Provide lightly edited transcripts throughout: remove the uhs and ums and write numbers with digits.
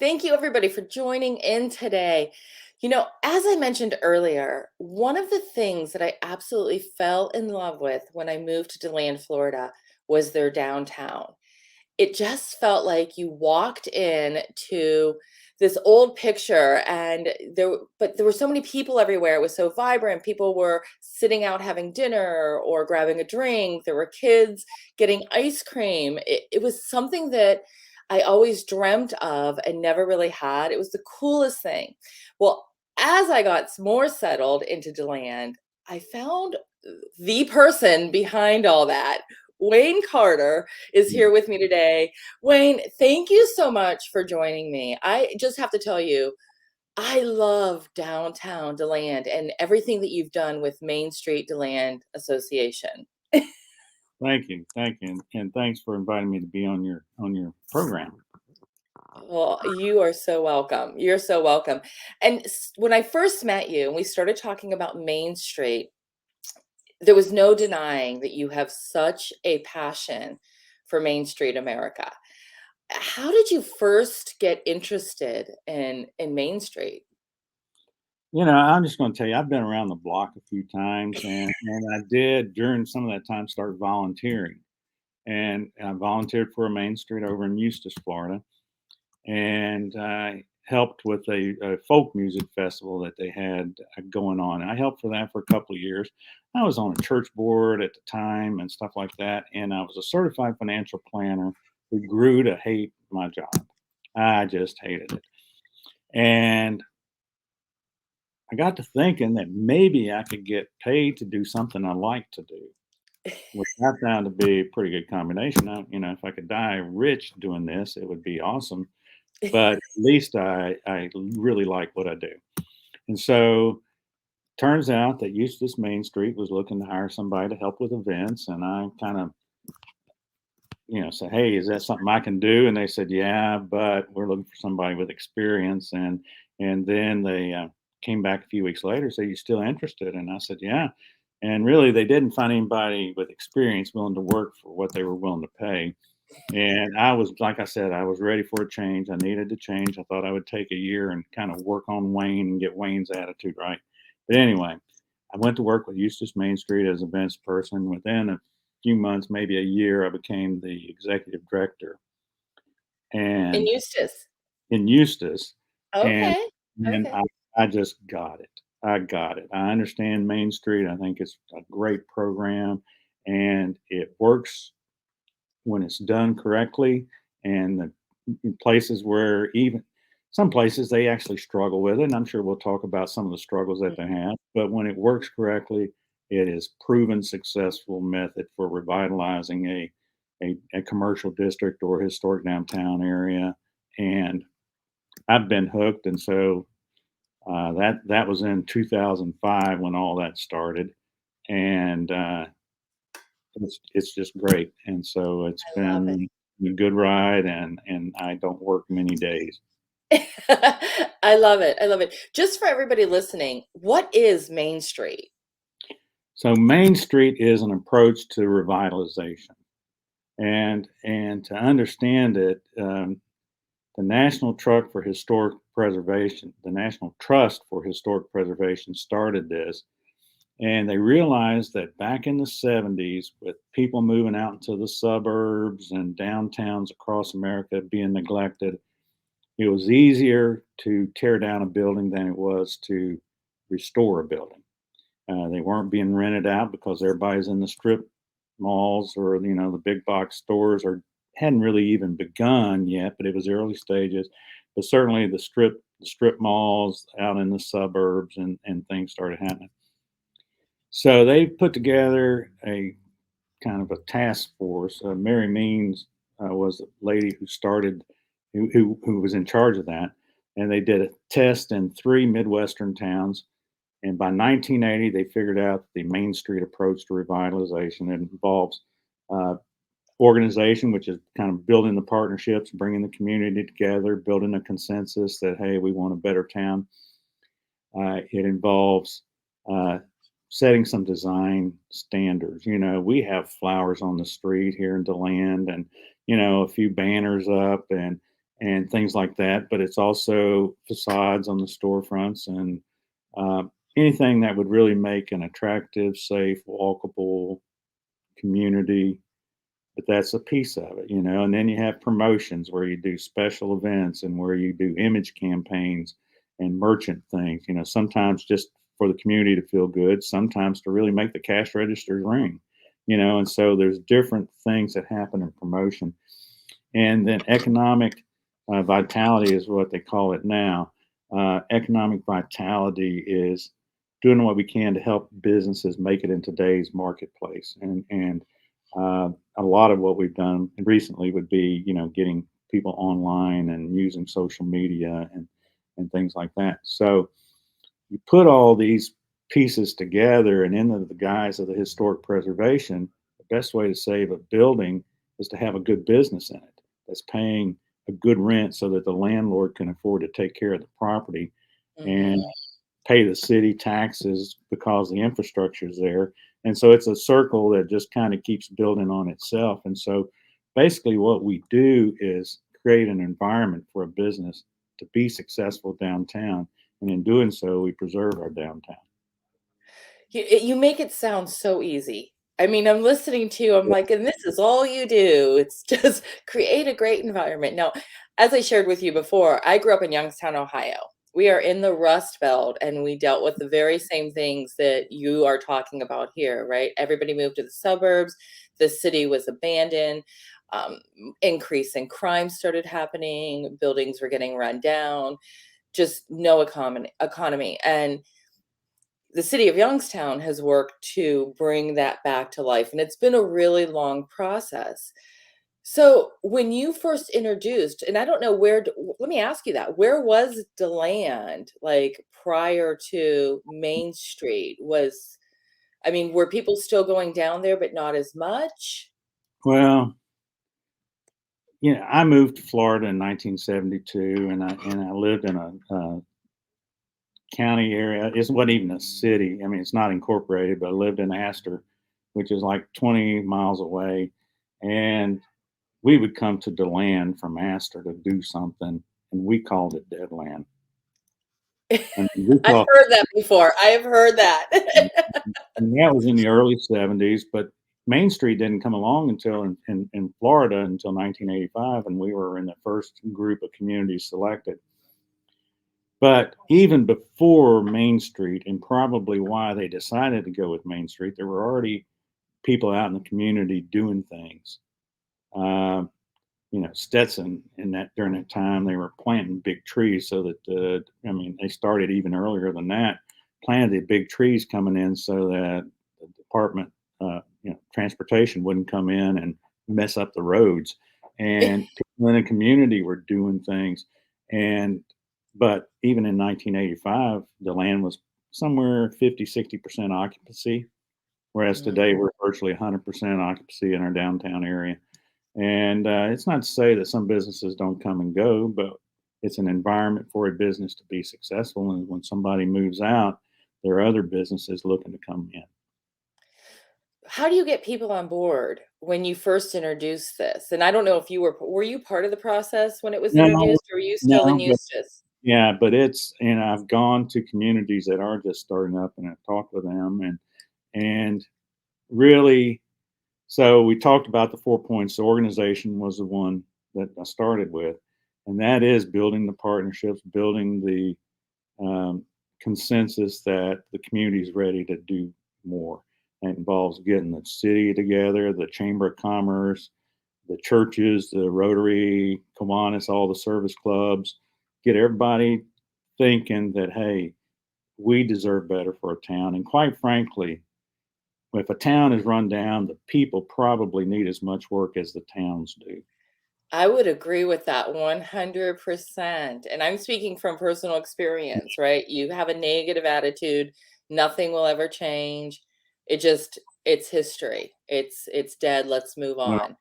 Thank you, everybody, for joining in today. As I mentioned earlier, one of the things that I absolutely fell in love with when I moved to DeLand, Florida, was their downtown. It just felt like you walked in to this old picture and there were so many people everywhere. It was so vibrant. People were sitting out having dinner or grabbing a drink. There were kids getting ice cream. It was something that I always dreamt of and never really had. It was the coolest thing. Well, as I got more settled into DeLand, I found the person behind all that. Wayne Carter is here with me today. Wayne, thank you so much for joining me. I just have to tell you, I love downtown DeLand and everything that you've done with Main Street DeLand Association. Thank you, and thanks for inviting me to be on your program. Well, you are so welcome. You're so welcome. And when I first met you and we started talking about Main Street, there was no denying that you have such a passion for Main Street America. How did you first get interested in Main Street? I'm just going to tell you, I've been around the block a few times, and I did during some of that time start volunteering, and I volunteered for a Main Street over in Eustis, Florida, and I helped with a folk music festival that they had going on. And I helped for that for a couple of years. I was on a church board at the time and stuff like that, and I was a certified financial planner who grew to hate my job. I just hated it. And I got to thinking that maybe I could get paid to do something I like to do, which I found to be a pretty good combination. If I could die rich doing this, it would be awesome. But at least I really like what I do. And so turns out that Eustis Main Street was looking to hire somebody to help with events. And I kind of, said, hey, is that something I can do? And they said, yeah, but we're looking for somebody with experience. And then they came back a few weeks later, said, you still interested? And I said, yeah. And really, they didn't find anybody with experience willing to work for what they were willing to pay. And I was, like I said, I was ready for a change. I needed to change. I thought I would take a year and kind of work on Wayne and get Wayne's attitude right. But anyway, I went to work with Eustis Main Street as events person. Within a few months, maybe a year, I became the executive director In and Eustis. in Eustis. And Okay. then Okay. I just got it. I got it. I understand Main Street. I think it's a great program and it works when it's done correctly. And the places where even some places they actually struggle with it. And I'm sure we'll talk about some of the struggles that they have. But when it works correctly, it is proven successful method for revitalizing a commercial district or historic downtown area. And I've been hooked. And so that was in 2005 when all that started. And it's just great. And so it's I love been a good ride, and I don't work many days. it. I love it. I love it. Just for everybody listening, what is Main Street? So Main Street is an approach to revitalization, and to understand it, the National Truck for Historic Preservation, the National Trust for Historic Preservation started this. And they realized that back in the 70s, with people moving out into the suburbs and downtowns across America being neglected, it was easier to tear down a building than it was to restore a building. They weren't being rented out because everybody's in the strip malls or the big box stores, or hadn't really even begun yet, but it was early stages. But certainly the strip malls out in the suburbs and things started happening. So they put together a kind of a task force. Mary Means was the lady who started, who was in charge of that, and they did a test in 3 Midwestern towns. And by 1980, they figured out the Main Street approach to revitalization. It involves uh, organization, which is kind of building the partnerships, bringing the community together, building a consensus that hey, we want a better town. It involves uh, setting some design standards. We have flowers on the street here in DeLand, and a few banners up, and things like that. But it's also facades on the storefronts and uh, anything that would really make an attractive, safe, walkable community. But that's a piece of it, you know. And then you have promotions where you do special events and where you do image campaigns and merchant things, you know, sometimes just for the community to feel good, sometimes to really make the cash registers ring, you know. And so there's different things that happen in promotion. And then economic vitality is what they call it now. Economic vitality is doing what we can to help businesses make it in today's marketplace. And a lot of what we've done recently would be, you know, getting people online and using social media and things like that. So you put all these pieces together, and in the guise of the historic preservation, the best way to save a building is to have a good business in it that's paying a good rent so that the landlord can afford to take care of the property and Hmm. pay the city taxes because the infrastructure is there. And so it's a circle that just kind of keeps building on itself. And so basically, what we do is create an environment for a business to be successful downtown. And in doing so, we preserve our downtown. You make it sound so easy. I mean, I'm listening to you, I'm like, and this is all you do. It's just create a great environment. Now, as I shared with you before, I grew up in Youngstown, Ohio. We are in the Rust Belt, and we dealt with the very same things that you are talking about here, right? Everybody moved to the suburbs. The city was abandoned. Um, Increase in crime started happening. Buildings were getting run down. Just no economy. And the city of Youngstown has worked to bring that back to life, and it's been a really long process. So, when you first introduced, and I don't know let me ask you that. Where was DeLand, like, prior to Main Street? I mean, were people still going down there, but not as much? Well, yeah, I moved to Florida in 1972, and I lived in a county area. It wasn't even a city. I mean, it's not incorporated, but I lived in Astor, which is like 20 miles away. And we would come to DeLand from Astor to do something, and we called it Deadland. And we I've call, heard that before. I have heard that. and that was in the early 70s, but Main Street didn't come along until in Florida until 1985, and we were in the first group of communities selected. But even before Main Street, and probably why they decided to go with Main Street, there were already people out in the community doing things. Uh, you know, Stetson in that during that time they were planting big trees so that I mean they started even earlier than that, planted the big trees coming in so that the department, you know, transportation wouldn't come in and mess up the roads, and people in the community were doing things, and but even in 1985 the land was somewhere 50-60% occupancy, whereas today Mhm. we're virtually 100% occupancy in our downtown area. And it's not to say that some businesses don't come and go, but it's an environment for a business to be successful. And when somebody moves out, there are other businesses looking to come in. How do you get people on board when you first introduced this? And I don't know if were you part of the process when it was No, introduced, or were you still in no, but Eustis? yeah, but it's, and I've gone to communities that are just starting up and I've talked with them and really, so we talked about the 4 points. The organization was the one that I started with, and that is building the partnerships, building the consensus that the community is ready to do more. That involves getting the city together, the Chamber of Commerce, the churches, the Rotary, Kiwanis, all the service clubs, get everybody thinking that, hey, we deserve better for a town. And quite frankly, if a town is run down, the people probably need as much work as the towns do. I would agree with that 100%. And I'm speaking from personal experience, right? You have a negative attitude, nothing will ever change. It's history. It's dead. Let's move on.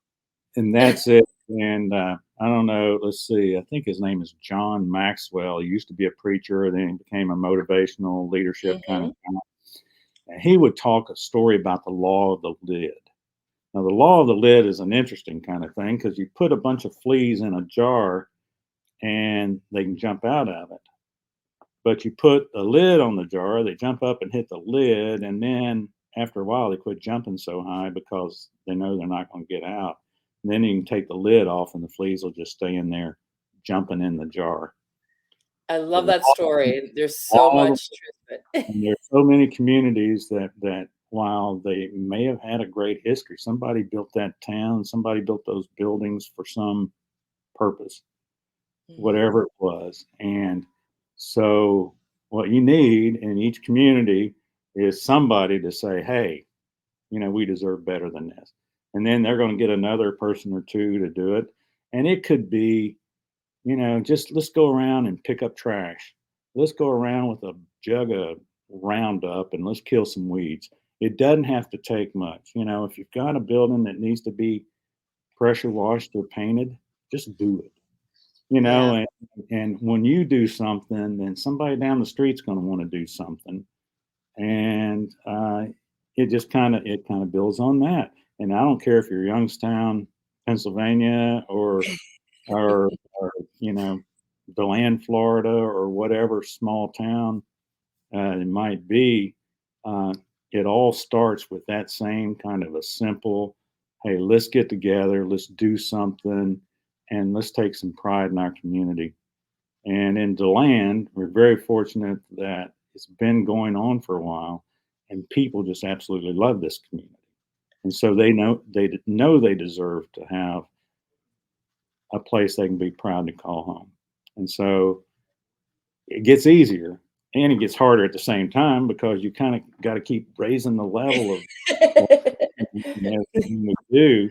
And that's it. And I don't know. Let's see. I think his name is John Maxwell. He used to be a preacher, then he became a motivational leadership kind of Mhm. guy. And he would talk a story about the law of the lid. Now, the law of the lid is an interesting kind of thing because you put a bunch of fleas in a jar and they can jump out of it. But you put a lid on the jar, they jump up and hit the lid, and then after a while, they quit jumping so high because they know they're not going to get out. And then you can take the lid off, and the fleas will just stay in there jumping in the jar. I But love that story. There's so all much the truth to it. and there's so many communities that while they may have had a great history, somebody built that town, somebody built those buildings for some purpose, Mhm. whatever it was. And so what you need in each community is somebody to say, hey, we deserve better than this. And then they're going to get another person or two to do it. And it could be, just let's go around and pick up trash. Let's go around with a jug of Roundup and let's kill some weeds. It doesn't have to take much. If you've got a building that needs to be pressure washed or painted, just do it. Yeah. And when you do something, then somebody down the street's going to want to do something, and it kind of builds on that. And I don't care if you're Youngstown, Pennsylvania, or DeLand, Florida, or whatever small town it might be. Uh, it all starts with that same kind of a simple, hey, let's get together, let's do something, and let's take some pride in our community. And in DeLand, we're very fortunate that it's been going on for a while, and people just absolutely love this community. And so they know they deserve to have a place they can be proud to call home. And so it gets easier and it gets harder at the same time because you kind of got to keep raising the level of everything we do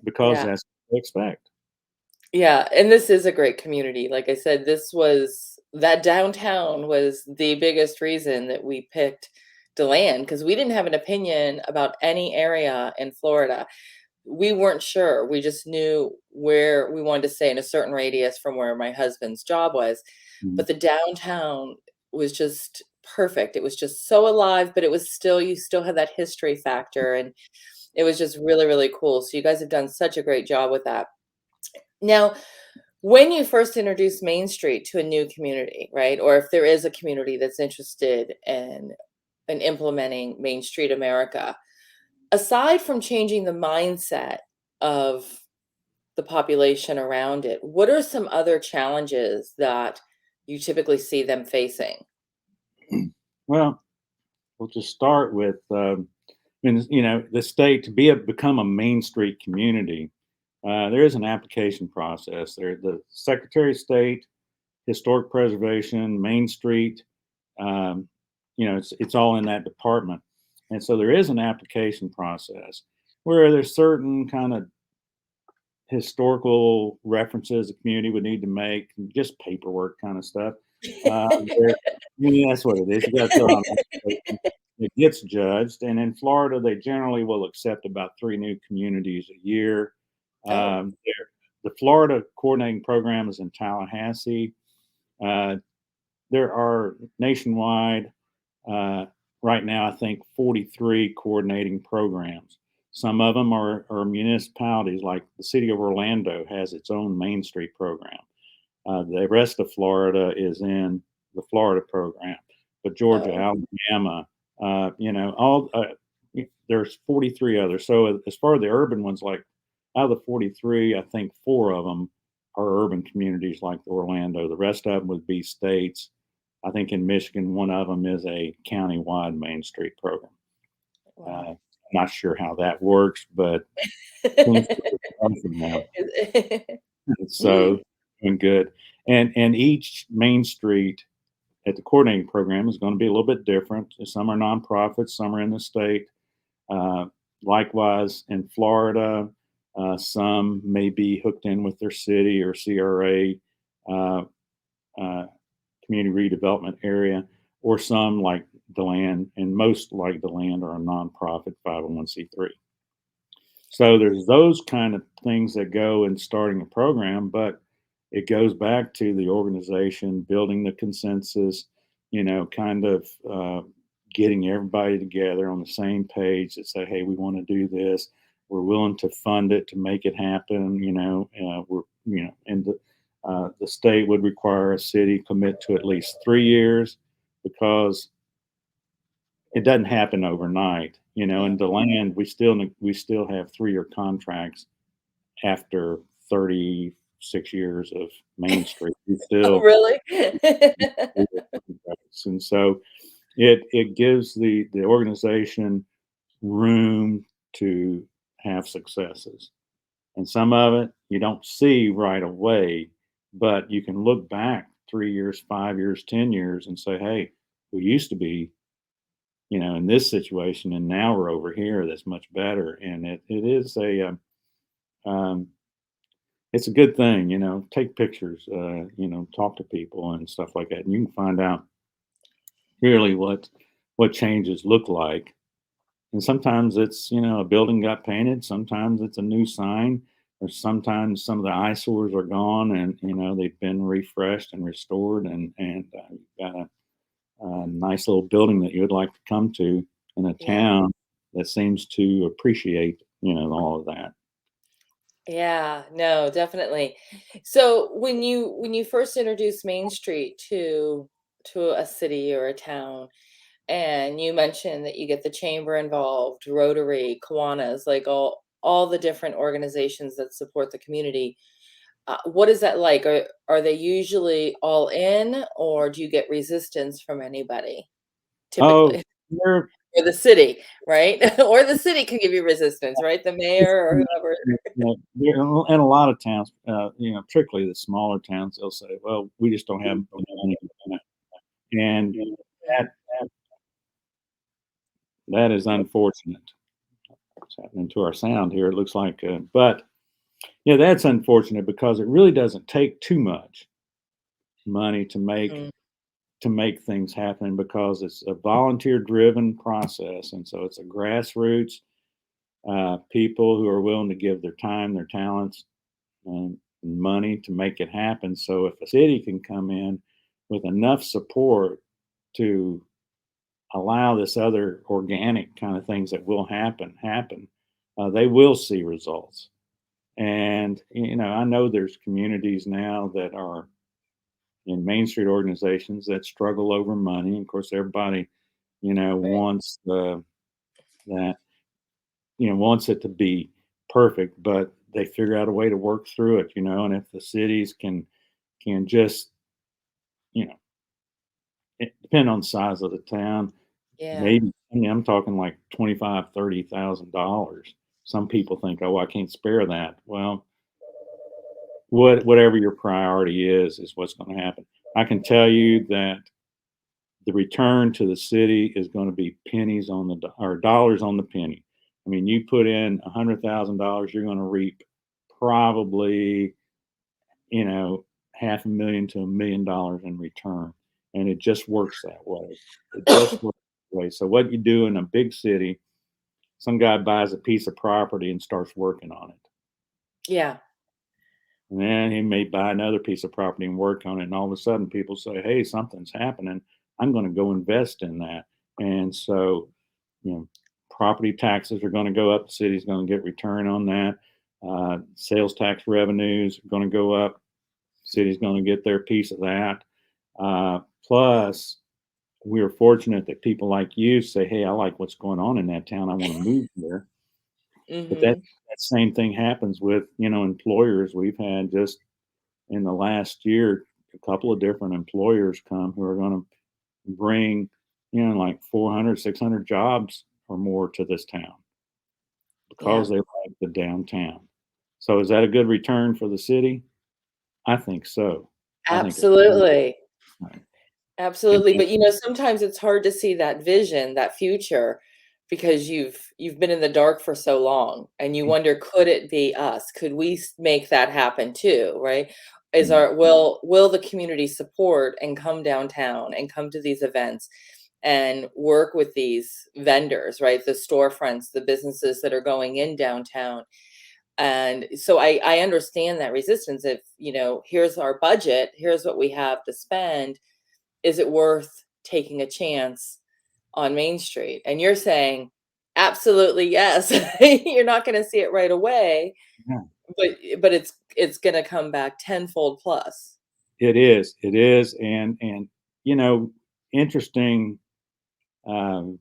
because Yeah. that's what they expect. Yeah, and this is a great community. Like I said, this was that downtown was the biggest reason that we picked DeLand because we didn't have an opinion about any area in Florida. We weren't sure. We just knew where we wanted to stay in a certain radius from where my husband's job was. Mhm. But the downtown was just perfect. It was just so alive, but it was still, you still had that history factor. And it was just really, really cool. So you guys have done such a great job with that. Now, when you first introduce Main Street to a new community, right? Or if there is a community that's interested in implementing Main Street America, aside from changing the mindset of the population around it, what are some other challenges that you typically see them facing? Well, we'll just start with, the state to become a Main Street community. There is an application process. The Secretary of State, Historic Preservation, Main Street. Um, it's all in that department, and so there is an application process where there's certain kind of historical references the community would need to make, just paperwork kind of stuff. There, that's what it is. You got to fill out an application. It gets judged, and in Florida, they generally will accept about 3 new communities a year. Oh, The Florida coordinating program is in Tallahassee. Uh, there are nationwide uh, right now, I think 43 coordinating programs. Some of them are municipalities, like the city of Orlando has its own Main Street program. The rest of Florida is in the Florida program, but Georgia, oh, Alabama, all there's 43 others. So as far as the urban ones, like out of the 43, I think 4 of them are urban communities like Orlando. The rest of them would be states. I think in Michigan, one of them is a county-wide Main Street program. wow. Not sure how that works, but seems to be something now. So doing good. And each Main Street at the coordinating program is going to be a little bit different. Some are nonprofits, some are in the state. Uh, Likewise, in Florida, some may be hooked in with their city or CRA uh, uh, community redevelopment area, or some like DeLand, and most like DeLand are a nonprofit 501c3. So there's those kind of things that go in starting a program, but it goes back to the organization building the consensus, kind of getting everybody together on the same page that say, hey, we want to do this. We're willing to fund it to make it happen. We're, and the state would require a city commit to at least 3 years because it doesn't happen overnight. Yeah. In DeLand, we still have 3-year contracts after 36 years of Main Street. We Oh, still really? and so it gives the organization room to have successes. And some of it you don't see right away, but you can look back 3 years, 5 years, 10 years and say, hey, we used to be, in this situation, and now we're over here that's much better. And it is um, it's a good thing, take pictures, talk to people and stuff like that. And you can find out really what changes look like. And sometimes it's, a building got painted, sometimes it's a new sign, or sometimes some of the eyesores are gone and, they've been refreshed and restored, and you've got a nice little building that you would like to come to in a Yeah. town that seems to appreciate, all of that. Yeah, no, definitely. So when you first introduced Main Street to a city or a town, and you mentioned that you get the chamber involved, Rotary, Kiwanis, like all the different organizations that support the community. What is that like? Are they usually all in, or do you get resistance from anybody Oh, typically? there, Or the city, right? Or the city can give you resistance, right? The it's, mayor or whoever. in a lot of towns, particularly the smaller towns, they'll say, well, we just don't have the money. And that, that is unfortunate. What's happening to our sound here? It looks like, but yeah, that's unfortunate because it really doesn't take too much money Mm, to make things happen because it's a volunteer driven process, and so it's a grassroots people who are willing to give their time, their talents, and money to make it happen. So if a city can come in with enough support to allow this other organic kind of things that will happen, they will see results. And I know there's communities now that are in Main Street organizations that struggle over money. And of course, everybody, right. wants that, wants it to be perfect, but they figure out a way to work through it. And if the cities can just, you know, it depend on the size of the town, Yeah. maybe, I'm talking like 25, $30,000. Some people think, oh, I can't spare that. Well, whatever your priority is what's going to happen. I can tell you that the return to the city is going to be pennies on or dollars on the penny. I mean, you put in $100,000, you're going to reap probably, you know, half a million to $1 million in return, and it just works that way. It just works that way. So what you do in a big city, some guy buys a piece of property and starts working on it. Yeah. And then he may buy another piece of property and work on it. And all of a sudden, people say, hey, something's happening. I'm going to go invest in that. And so, property taxes are going to go up. The city's going to get return on that. Sales tax revenues are going to go up. City's going to get their piece of that. Plus, we are fortunate that people like you say, hey, I like what's going on in that town. I want to move there. But Mhm. that same thing happens with, employers. We've had just in the last year, a couple of different employers come who are going to bring, like 400, 600 jobs or more to this town because Yeah. they like the downtown. So is that a good return for the city? I think so. I think it's very good. Absolutely. Right. And Absolutely, but, sometimes it's hard to see that vision, that future, because you've been in the dark for so long, and you wonder, "Could it be us? Could we make that happen too?" Right? Is mm, our will the community support and come downtown and come to these events and work with these vendors, right? The storefronts, the businesses that are going in downtown. And so I understand that resistance. If, here's our budget, here's what we have to spend, is it worth taking a chance on Main Street? And you're saying, absolutely yes. You're not going to see it right away, yeah. but it's going to come back tenfold plus. it is, and you know, interesting. Um,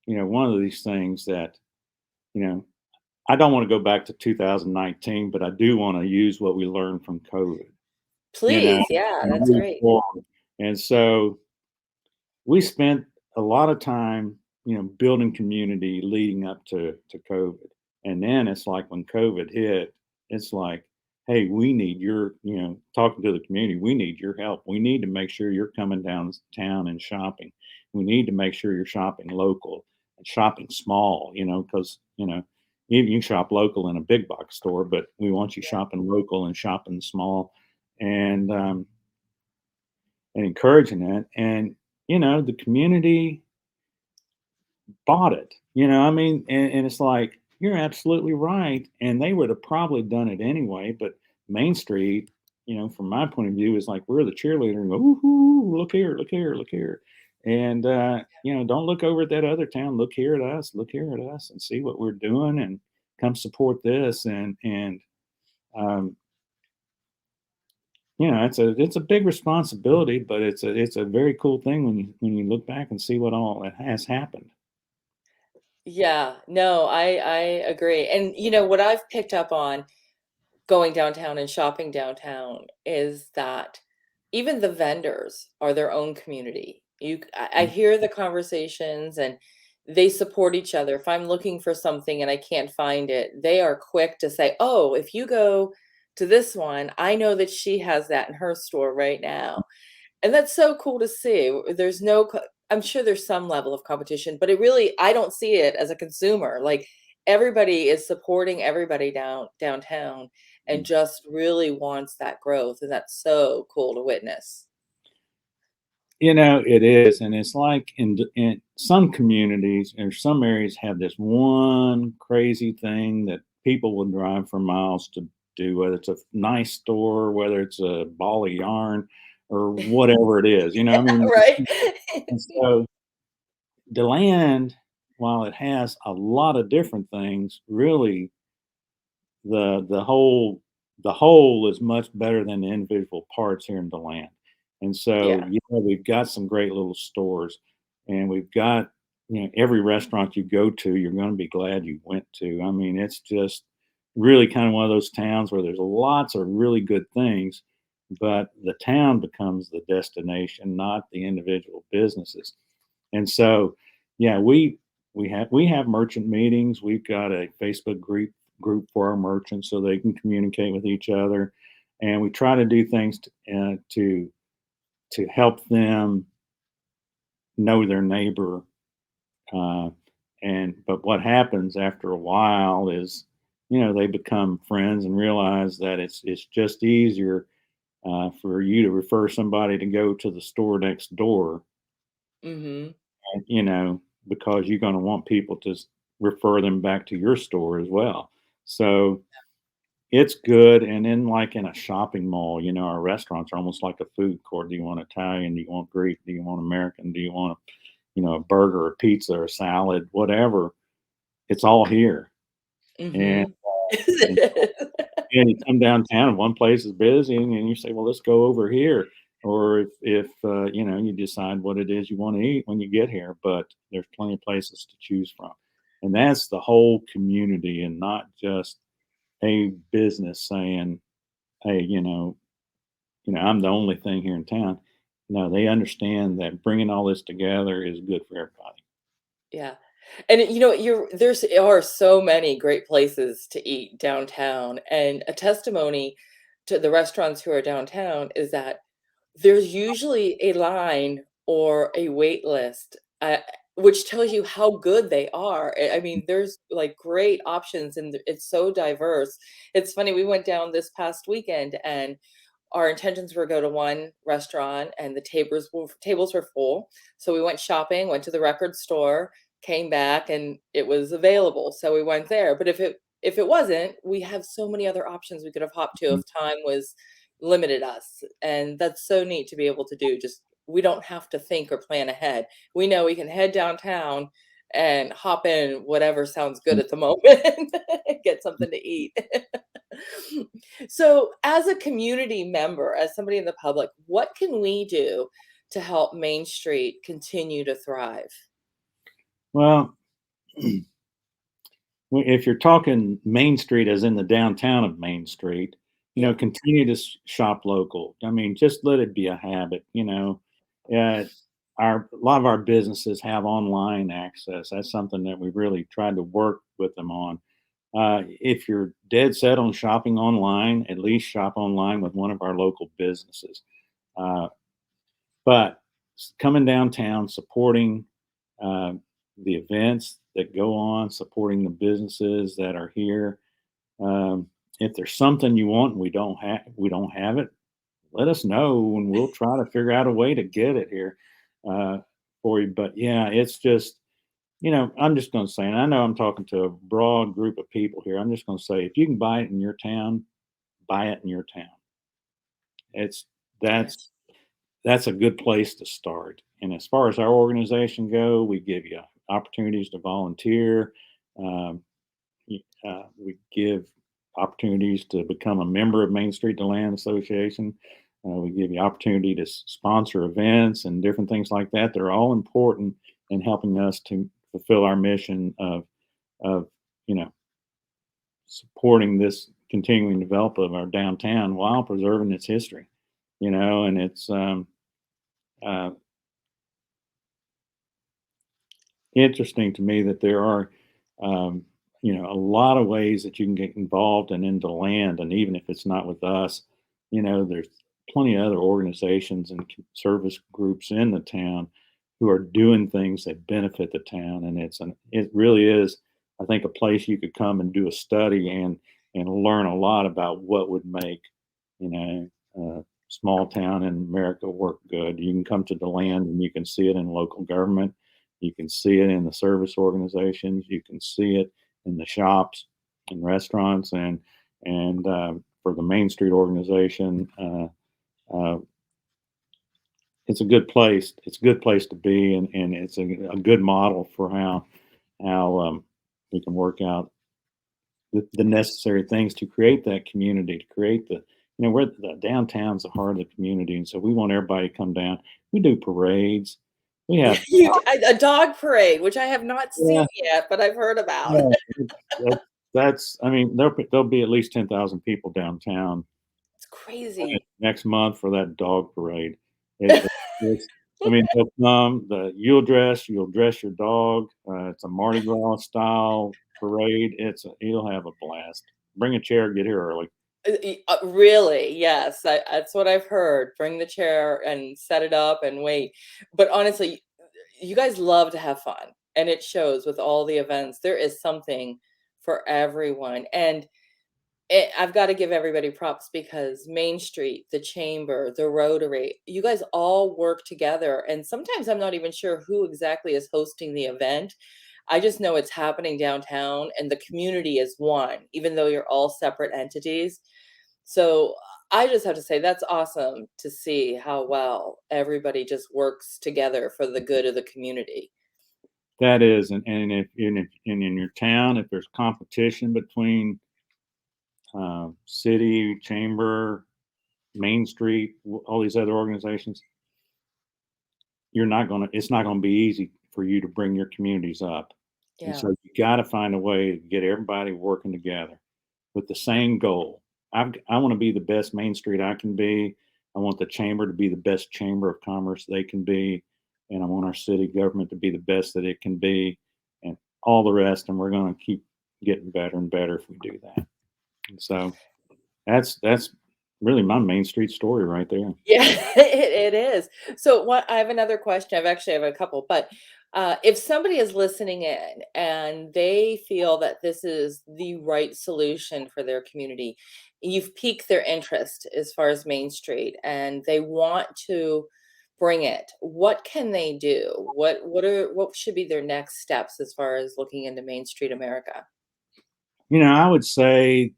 one of these things that you know, I don't want to go back to 2019, but I do want to use what we learned from COVID. You know, Please, yeah, and that's move great. forward. And so we spent a lot of time, building community leading up to COVID. And then it's like when COVID hit, it's like, hey, we need your, talking to the community, we need your help. We need to make sure you're coming downtown and shopping. We need to make sure you're shopping local and shopping small, because, you can shop local in a big box store, but we want you shopping local and shopping small. And encouraging it. And, the community bought it. I mean, and it's like, you're absolutely right. And they would have probably done it anyway. But Main Street, from my point of view, is like we're the cheerleader and go, woohoo, look here, look here, look here. And, don't look over at that other town. Look here at us, look here at us and see what we're doing and come support this. Um, it's a big responsibility, but it's a very cool thing when you look back and see what all that has happened. Yeah, no, I agree. And what I've picked up on going downtown and shopping downtown is that even the vendors are their own community. I hear the conversations and they support each other. If I'm looking for something and I can't find it, they are quick to say, "Oh, if you go to this one, I know that she has that in her store right now." And that's so cool to see. There's no co I'm sure there's some level of competition, but it really I don't see it as a consumer, like, everybody is supporting everybody downtown and just really wants that growth, and that's so cool to witness. It is, and it's like in some communities or some areas have this one crazy thing that people will drive for miles to do, whether it's a nice store, whether it's a ball of yarn, or whatever it is. I mean, Right? and so DeLand, while it has a lot of different things, really the whole is much better than the individual parts here in DeLand. And so, Yeah. we've got some great little stores, and we've got every restaurant you go to, you're going to be glad you went to. I mean, it's just really kind of one of those towns where there's lots of really good things, but the town becomes the destination, not the individual businesses. And so, yeah, we have merchant meetings. We've got a Facebook group for our merchants so they can communicate with each other, and we try to do things to help them know their neighbor. Uh, and but what happens after a while is, they become friends and realize that it's just easier for you to refer somebody to go to the store next door, Mhm. you know, because you're going to want people to refer them back to your store as well. So it's good. And then, like in a shopping mall, our restaurants are almost like a food court. Do you want Italian? Do you want Greek? Do you want American? Do you want a burger, a pizza, or a salad, whatever? It's all here. And, Mhm. and yeah, you come downtown and one place is busy, and you say, "Well, let's go over here." Or if you decide what it is you want to eat when you get here, but there's plenty of places to choose from, and that's the whole community, and not just a business saying, "Hey, I'm the only thing here in town." No, they understand that bringing all this together is good for everybody. Yeah. And there's are so many great places to eat downtown. And a testimony to the restaurants who are downtown is that there's usually a line or a wait list, which tells you how good they are. I mean, there's like great options and it's so diverse. It's funny, we went down this past weekend and our intentions were to go to one restaurant and the tables were full. So we went shopping, went to the record store, came back and it was available. So we went there. But if it wasn't, we have so many other options we could have hopped to if time was limited us. And that's so neat to be able to do. Just we don't have to think or plan ahead. We know we can head downtown and hop in whatever sounds good at the moment, get something to eat. So, as a community member, as somebody in the public, what can we do to help Main Street continue to thrive? Well, if you're talking Main Street, as in the downtown of Main Street, Yeah. continue to shop local. I mean, just let it be a habit. Uh, a lot of our businesses have online access. That's something that we really tried to work with them on. If you're dead set on shopping online, at least shop online with one of our local businesses. Uh, but coming downtown, supporting uh, the events that go on, supporting the businesses that are here. If there's something you want and we don't have it, let us know and we'll try to figure out a way to get it here uh, for you. But yeah, it's just I'm just going to say, and I know I'm talking to a broad group of people here. I'm just going to say, if you can buy it in your town, buy it in your town. It's that's Yes. that's a good place to start. And as far as our organization go, we give you opportunities to volunteer. Um, we give opportunities to become a member of Main Street DeLand Association. We give you opportunity to sponsor events and different things like that. They're all important in helping us to fulfill our mission of you know supporting this continuing development of our downtown while preserving its history. And it's uh, interesting to me that there are, um, a lot of ways that you can get involved and into land. And even if it's not with us, there's plenty of other organizations and service groups in the town who are doing things that benefit the town. And it really is, I think, a place you could come and do a study and learn a lot about what would make, you know, small town in America work good. You can come to the land and you can see it in local government. You can see it in the service organizations. You can see it in the shops and restaurants, and for the Main Street organization, uh, it's a good place. It's a good place to be, and it's a good model for how we can work out the necessary things to create that community, to create where the downtown's the heart of the community, and so we want everybody to come down. We do parades. We have A dog parade, which I have not yeah, seen yet, but I've heard about. yeah. That, that's I mean there'll be at least 10,000 people downtown It's crazy. next month for that dog parade. It's I mean, they'll come. You'll dress your dog. It's a Mardi Gras style parade. You'll have a blast. Bring a chair. Get here early. Really? Yes, that's what I've heard. Bring the chair and set it up and wait. But honestly, you guys love to have fun, and it shows with all the events. There is something for everyone, and I've got to give everybody props because Main Street, the Chamber, the Rotary, you guys all work together. And sometimes I'm not even sure who exactly is hosting the event. I just know it's happening downtown and the community is one, even though you're all separate entities. So I just have to say that's awesome to see how well everybody just works together for the good of the community. That is, and in your town, if there's competition between city, chamber, Main Street, all these other organizations, it's not gonna be easy for you to bring your communities up. And Yeah. so you got to find a way to get everybody working together with the same goal. I want to be the best Main Street I can be. I want the chamber to be the best chamber of commerce they can be. And I want our city government to be the best that it can be, and all the rest. And we're going to keep getting better and better if we do that. And so that's really my Main Street story right there. Yeah, it is. So what I have another question. I have a couple, but if somebody is listening in and they feel that this is the right solution for their community, you've piqued their interest as far as Main Street and they want to bring it, what can they do? What should be their next steps as far as looking into Main Street America? I would say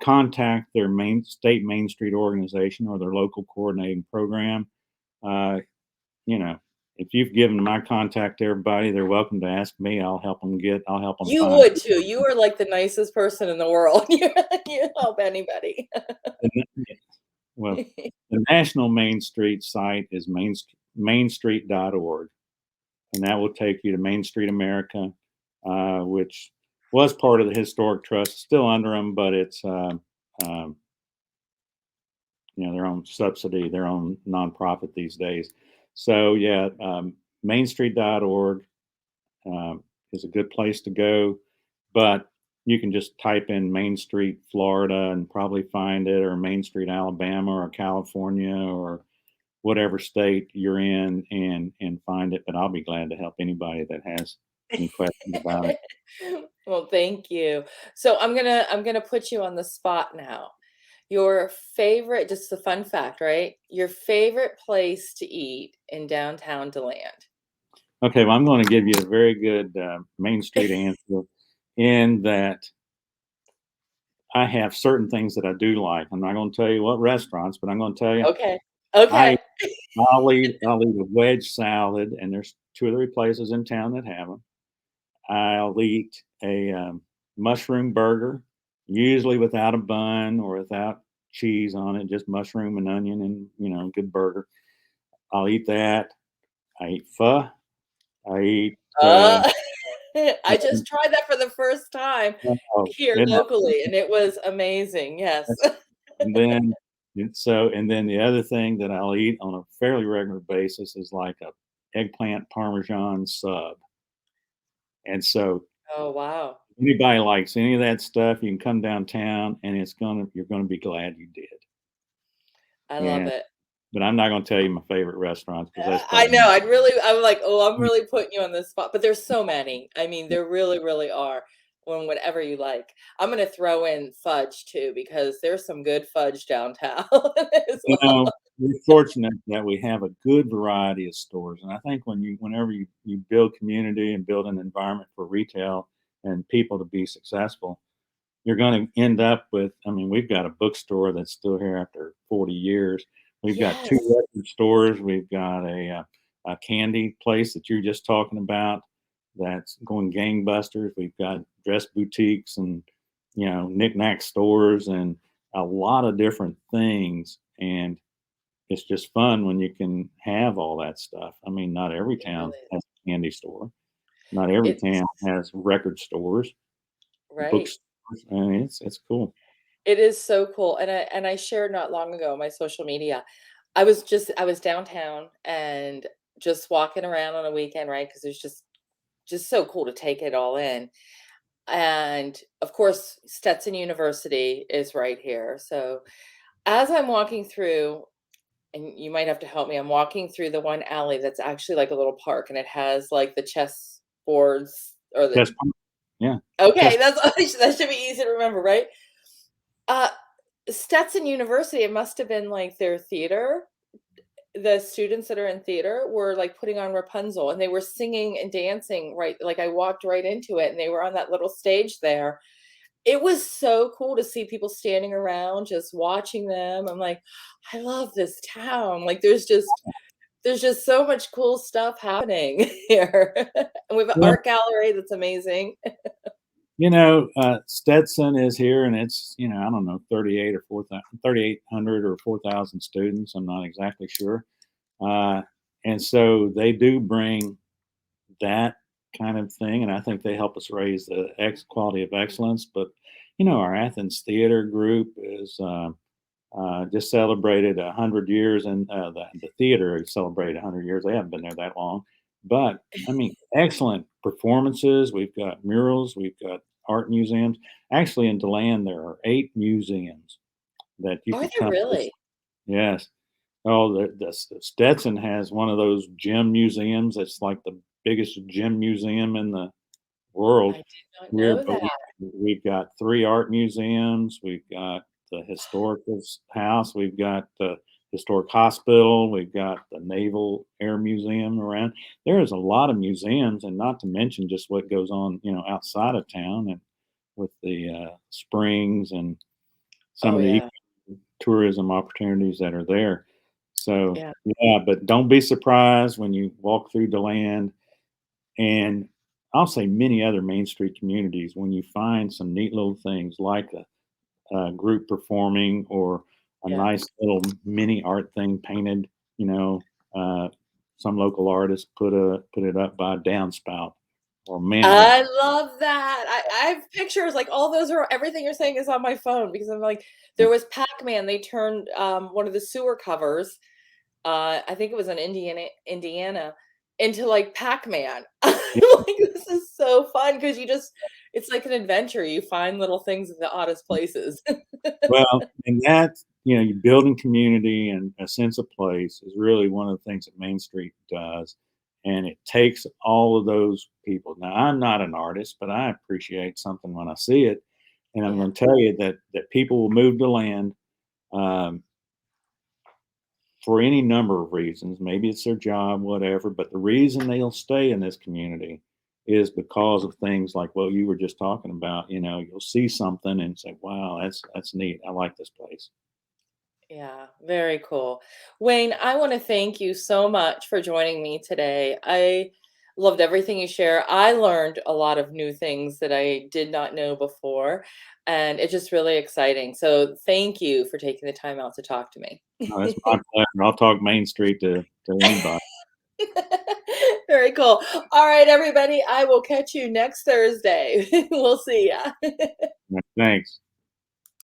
contact their Main Street organization or their local coordinating program. Uh, you know, if you've given my contact to everybody, they're welcome to ask me. I'll help them You find would too. You are like the nicest person in the world. You help anybody. it. Well, the national Main Street site is mainstreet.org, and that will take you to Main Street America, which was part of the Historic Trust, still under them, but it's um, their own subsidy, their own nonprofit these days. So yeah, mainstreet.org is a good place to go, but you can just type in Main Street, Florida, and probably find it, or Main Street, Alabama, or California, or whatever state you're in, and find it. But I'll be glad to help anybody that has any questions about it. Well, thank you. So I'm gonna put you on the spot now. Your favorite, just a fun fact, right? Your favorite place to eat in downtown DeLand. Okay, well, I'm going to give you a very good Main Street answer in that I have certain things that I do like. I'm not going to tell you what restaurants, but I'm going to tell you Okay. I Okay. I'll eat a wedge salad, and there's 2 or 3 places in town that have them. I'll eat a mushroom burger, usually without a bun or without cheese on it, just mushroom and onion, and good burger. I'll eat that. I eat pho. I eat. Uh, I just tried that for the first time Oh, here isn't that locally, and it was amazing. Yes. nice? And then the other thing that I'll eat on a fairly regular basis is like a eggplant parmesan sub. And so Oh, wow. anybody likes any of that stuff, you can come downtown and you're gonna be glad you did. I love And it. but I'm not gonna tell you my favorite restaurants because that's I probably know, I'm like, "Oh, I'm really putting you on the spot," but there's so many. I mean, there really, really are. When whatever you like. I'm gonna throw in fudge too because there's some good fudge downtown as well. we're fortunate that we have a good variety of stores. And I think whenever you build community and build an environment for retail and people to be successful, you're going to end up with, I mean, we've got a bookstore that's still here after 40 years. We've got 2 Yes. record stores. We've got a candy place that you're just talking about that's going gangbusters. We've got dress boutiques and, knickknack stores and a lot of different things. And it's just fun when you can have all that stuff. I mean, not every It town really is. has a candy store. Not every It's town has record stores, right. bookstores. I mean, it's cool. It is so cool, and I shared not long ago on my social media. I was downtown and just walking around on a weekend, right? Because it's just so cool to take it all in. And of course, Stetson University is right here. So as I'm walking through, and you might have to help me, I'm walking through the one alley that's actually like a little park and it has like the chess boards or the Chess Park. Yeah. okay, Chess that's that should be easy to remember, right? Uh Stetson University, it must have been like their theater. The students that are in theater were like putting on Rapunzel and they were singing and dancing right like I walked right into it and they were on that little stage there. It was so cool to see people standing around just watching them. I'm like, I love this town. Like there's just so much cool stuff happening here. And we have an Yeah. art gallery that's amazing. Stetson is here, and it's, I don't know, 3,800 or 4,000 students. I'm not exactly sure. Uh, and so they do bring that kind of thing, and I think they help us raise the quality of excellence. But our Athens Theater Group is just celebrated 100 years, and the theater has celebrated 100 years. They haven't been there that long, but I mean, excellent performances. We've got murals, we've got art museums. Actually, in DeLand, there are 8 museums that you Are could they come to. really? Yes. Oh, the Stetson has one of those gym museums. It's like the biggest gym museum in the I world did not here, know but that. we've got 3 art museums. We've got the historical house. We've got the historic hospital. We've got the Naval Air Museum around. There is a lot of museums, and not to mention just what goes on, outside of town, and with the springs and some Oh of the yeah. tourism opportunities that are there. So, Yeah. yeah, but don't be surprised when you walk through DeLand and I'll say many other Main Street communities when you find some neat little things like a group performing or a Yeah. nice little mini art thing painted, you know, uh, some local artist put it up by a downspout or man, I love that. I have pictures, like, all those are everything you're saying is on my phone because I'm like there was Pac-Man, they turned, one of the sewer covers, I think it was in Indiana, into, like, Pac-Man. I'm like, "This is so fun because you just it's like an adventure, you find little things in the oddest places. well, and that's, you building community and a sense of place is really one of the things that Main Street does. And it takes all of those people. Now, I'm not an artist, but I appreciate something when I see it. And I'm Yeah, going to tell you that people will move to land um, for any number of reasons. Maybe it's their job, whatever. But the reason they'll stay in this community is because of things like what you were just talking about. You'll see something and say, "Wow, that's neat. I like this place." yeah, very cool. Wayne, I wanna thank you so much for joining me today. I loved everything you share. I learned a lot of new things that I did not know before, and it's just really exciting. So thank you for taking the time out to talk to me. No, that's my pleasure. I'll talk Main Street to anybody. Very cool. All right, everybody, I will catch you next Thursday. We'll see ya. Thanks.